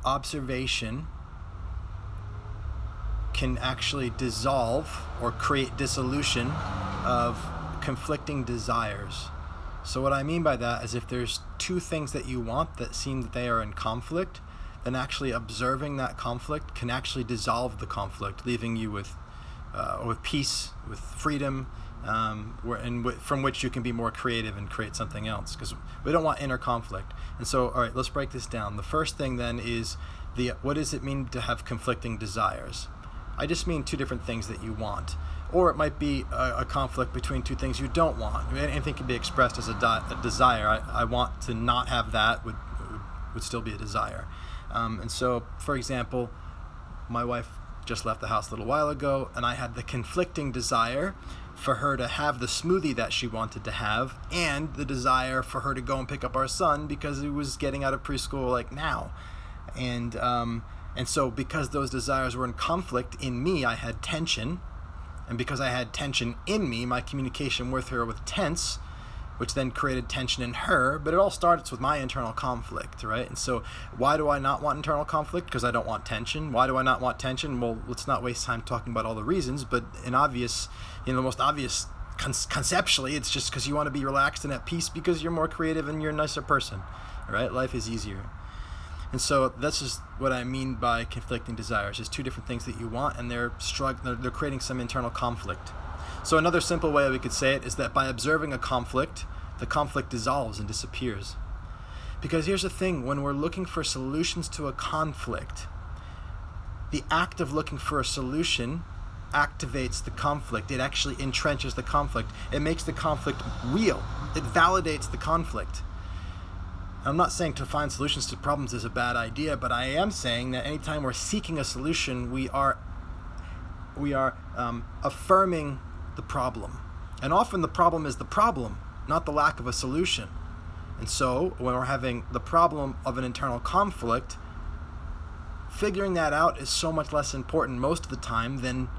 observation can actually dissolve or create dissolution of conflicting desires. So what I mean by that is if there's two things that you want that seem that they are in conflict, then actually observing that conflict can actually dissolve the conflict, leaving you with peace, with freedom, from which you can be more creative and create something else, because we don't want inner conflict. And so, all right, let's break this down. The first thing then is what does it mean to have conflicting desires? I just mean two different things that you want. Or it might be a conflict between two things you don't want. I mean, anything can be expressed as a desire. I want to not have that would still be a desire. And so, for example, my wife just left the house a little while ago, and I had the conflicting desire for her to have the smoothie that she wanted to have, and the desire for her to go and pick up our son because he was getting out of preschool like now. And so because those desires were in conflict in me, I had tension. And because I had tension in me, my communication with her was tense, which then created tension in her. But it all starts with my internal conflict, right? And so why do I not want internal conflict? Because I don't want tension. Why do I not want tension? Well, let's not waste time talking about all the reasons. But the most obvious conceptually, it's just because you want to be relaxed and at peace because you're more creative and you're a nicer person, right? Life is easier. And so this is what I mean by conflicting desires. There's two different things that you want, and they're creating some internal conflict. So another simple way we could say it is that by observing a conflict, the conflict dissolves and disappears. Because here's the thing, when we're looking for solutions to a conflict, the act of looking for a solution activates the conflict. It actually entrenches the conflict. It makes the conflict real. It validates the conflict. I'm not saying to find solutions to problems is a bad idea, but I am saying that anytime we're seeking a solution, we are affirming the problem. And often the problem is the problem, not the lack of a solution. And so when we're having the problem of an internal conflict, figuring that out is so much less important most of the time than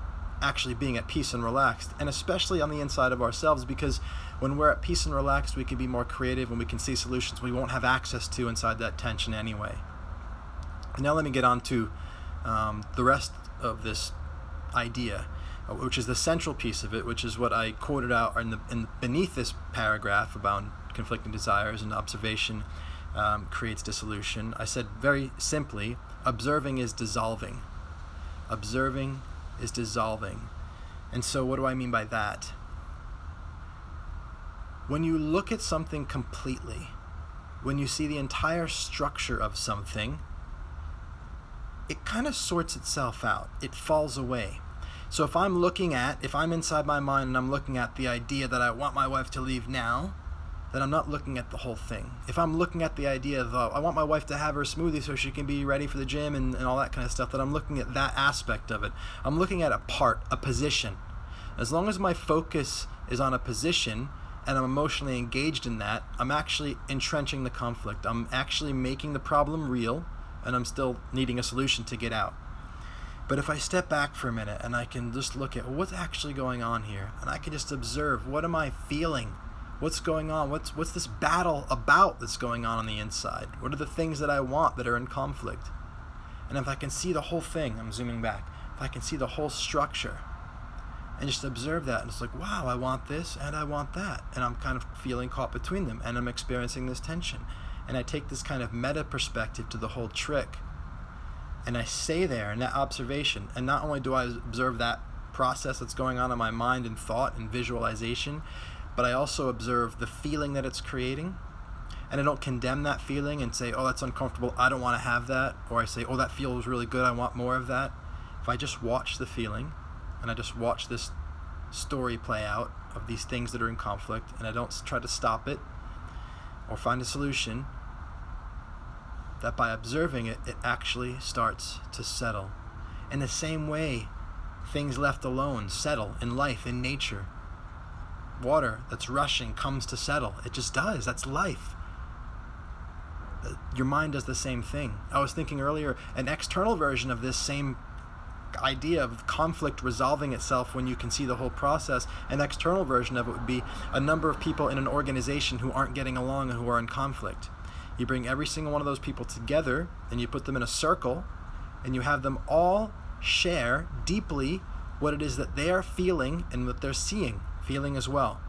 actually being at peace and relaxed, and especially on the inside of ourselves, because when we're at peace and relaxed, we can be more creative and we can see solutions we won't have access to inside that tension anyway. And now let me get on to the rest of this idea, which is the central piece of it, which is what I quoted out beneath this paragraph about conflicting desires and observation creates dissolution. I said very simply, observing is dissolving. Observing is dissolving. And so what do I mean by that? When you look at something completely, when you see the entire structure of something, it kind of sorts itself out. It falls away. So if I'm inside my mind and I'm looking at the idea that I want my wife to leave now, then I'm not looking at the whole thing. If I'm looking at the idea of I want my wife to have her smoothie so she can be ready for the gym and all that kind of stuff, then I'm looking at that aspect of it. I'm looking at a position. As long as my focus is on a position and I'm emotionally engaged in that, I'm actually entrenching the conflict. I'm actually making the problem real, and I'm still needing a solution to get out. But if I step back for a minute and I can just look at what's actually going on here, and I can just observe, what am I feeling? What's going on? What's this battle about that's going on the inside? What are the things that I want that are in conflict? And if I can see the whole thing, I'm zooming back, if I can see the whole structure and just observe that, and it's like, wow, I want this and I want that, and I'm kind of feeling caught between them, and I'm experiencing this tension. And I take this kind of meta perspective to the whole trick, and I stay there in that observation. And not only do I observe that process that's going on in my mind and thought and visualization, but I also observe the feeling that it's creating. And I don't condemn that feeling and say, oh, that's uncomfortable, I don't want to have that. Or I say, oh, that feels really good, I want more of that. If I just watch the feeling, and I just watch this story play out of these things that are in conflict, and I don't try to stop it or find a solution, that by observing it, it actually starts to settle. In the same way, things left alone settle in life, in nature. Water that's rushing comes to settle. It just does. That's life. Your mind does the same thing. I was thinking earlier, an external version of this same idea of conflict resolving itself when you can see the whole process, an external version of it would be a number of people in an organization who aren't getting along and who are in conflict. You bring every single one of those people together and you put them in a circle and you have them all share deeply what it is that they are feeling and what they're feeling as well.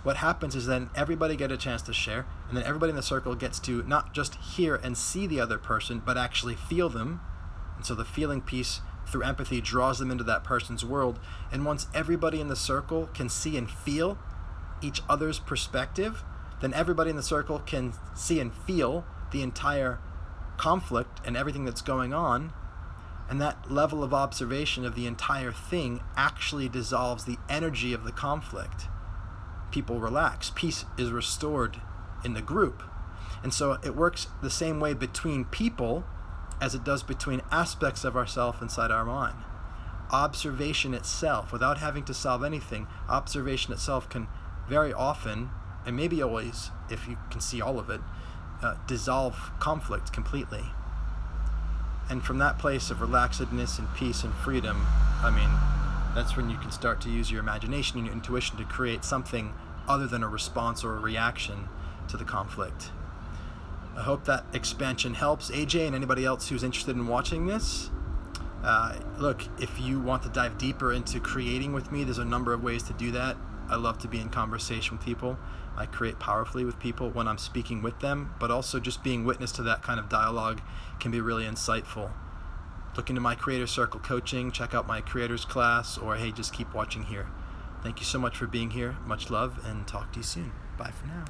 What happens is then everybody get a chance to share, and then everybody in the circle gets to not just hear and see the other person, but actually feel them. And so the feeling piece through empathy draws them into that person's world. And once everybody in the circle can see and feel each other's perspective, then everybody in the circle can see and feel the entire conflict and everything that's going on. And that level of observation of the entire thing actually dissolves the energy of the conflict. People relax. Peace is restored in the group. And so it works the same way between people as it does between aspects of ourself inside our mind. Observation itself, without having to solve anything, observation itself can very often, and maybe always, if you can see all of it, dissolve conflict completely. And from that place of relaxedness and peace and freedom, that's when you can start to use your imagination and your intuition to create something other than a response or a reaction to the conflict. I hope that expansion helps AJ and anybody else who's interested in watching this. Look, if you want to dive deeper into creating with me, there's a number of ways to do that. I love to be in conversation with people. I create powerfully with people when I'm speaking with them, but also just being witness to that kind of dialogue can be really insightful. Look into my Creator Circle coaching, check out my Creators class, or hey, just keep watching here. Thank you so much for being here. Much love, and talk to you soon. Bye for now.